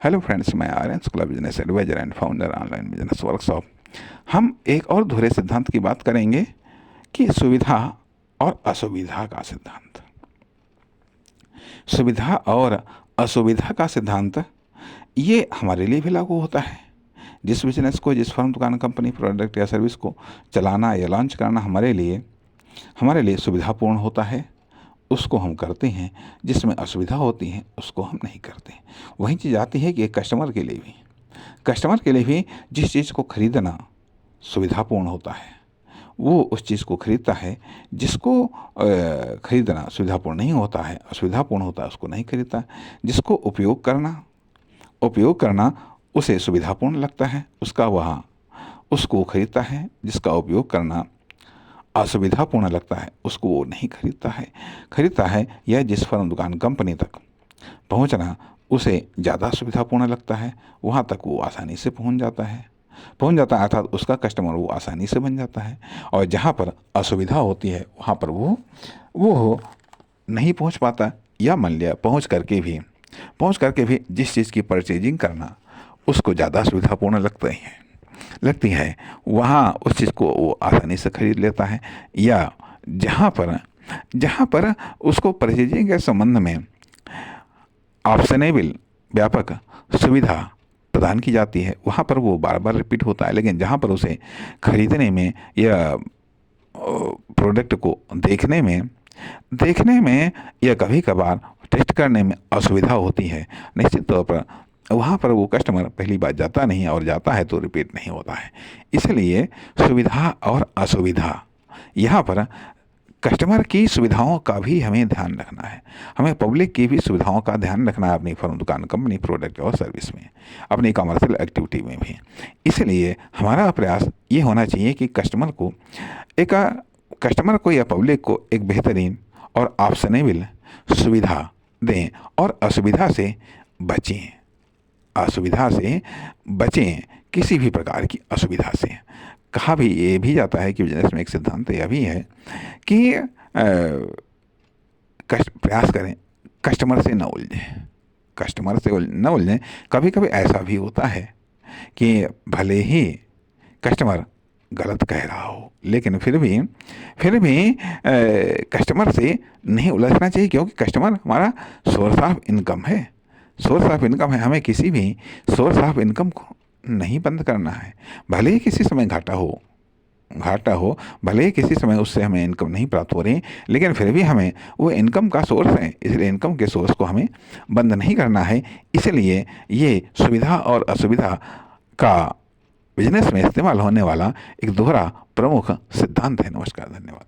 Hello friends, मैं Aryan Shukla, business advisor and founder online business workshop. हम एक और दोहरे सिद्धांत की बात करेंगे कि सुविधा और असुविधा का सिद्धांत। सुविधा और असुविधा का सिद्धांत ये हमारे लिए भी लागू होता है। जिस बिजनेस को, जिस फर्म, दुकान, कंपनी, प्रोडक्ट या सर्विस को चलाना या लॉन्च करना हमारे लिए सुविधापूर्ण होता है, उसको हम करते हैं। जिसमें असुविधा होती है उसको हम नहीं करते। वही चीज़ आती है कि कस्टमर के लिए भी जिस चीज़ को खरीदना सुविधापूर्ण होता है, वो उस चीज़ को खरीदता है। जिसको खरीदना सुविधापूर्ण नहीं होता है, असुविधापूर्ण होता है, उसको नहीं खरीदता। जिसको उपयोग करना उसे सुविधापूर्ण लगता है, उसको खरीदता है। जिसका उपयोग करना असुविधापूर्ण लगता है, उसको वो नहीं खरीदता है। या जिस फर्म, दुकान, कंपनी तक पहुंचना उसे ज़्यादा सुविधापूर्ण लगता है, वहाँ तक वो आसानी से पहुंच जाता है अर्थात उसका कस्टमर वो आसानी से बन जाता है। और जहाँ पर असुविधा होती है वहाँ पर वो नहीं पहुँच पाता, या मान लिया पहुँच करके भी जिस चीज़ की परचेजिंग करना उसको ज़्यादा सुविधापूर्ण लगती है, वहाँ उस चीज़ को वो आसानी से खरीद लेता है। या जहाँ पर उसको परचेजिंग के संबंध में ऑप्शनेबल व्यापक सुविधा प्रदान की जाती है, वहाँ पर वो बार बार रिपीट होता है। लेकिन जहाँ पर उसे खरीदने में या प्रोडक्ट को देखने में या कभी कभार टेस्ट करने में असुविधा होती है, निश्चित तौर पर वहाँ पर वो कस्टमर पहली बार जाता नहीं है, और जाता है तो रिपीट नहीं होता है। इसलिए सुविधा और असुविधा, यहाँ पर कस्टमर की सुविधाओं का भी हमें ध्यान रखना है। हमें पब्लिक की भी सुविधाओं का ध्यान रखना है, अपनी फर्म, दुकान, कंपनी, प्रोडक्ट और सर्विस में, अपनी कमर्शियल एक्टिविटी में भी। इसलिए हमारा प्रयास ये होना चाहिए कि कस्टमर को या पब्लिक को एक बेहतरीन और ऑप्शनेबल सुविधा दें, और असुविधा से बचें किसी भी प्रकार की असुविधा से। कहा भी ये भी जाता है कि बिजनेस में एक सिद्धांत यह भी है कि प्रयास करें कस्टमर से न उलझें। कभी कभी ऐसा भी होता है कि भले ही कस्टमर गलत कह रहा हो, लेकिन फिर भी कस्टमर से नहीं उलझना चाहिए, क्योंकि कस्टमर हमारा सोर्स ऑफ इनकम है। हमें किसी भी सोर्स ऑफ इनकम को नहीं बंद करना है। भले ही किसी समय घाटा हो, भले ही किसी समय उससे हमें इनकम नहीं प्राप्त हो रही, लेकिन फिर भी हमें वो इनकम का सोर्स है, इसलिए इनकम के सोर्स को हमें बंद नहीं करना है। इसलिए ये सुविधा और असुविधा का बिजनेस में इस्तेमाल होने वाला एक दोहरा प्रमुख सिद्धांत है। नमस्कार, धन्यवाद।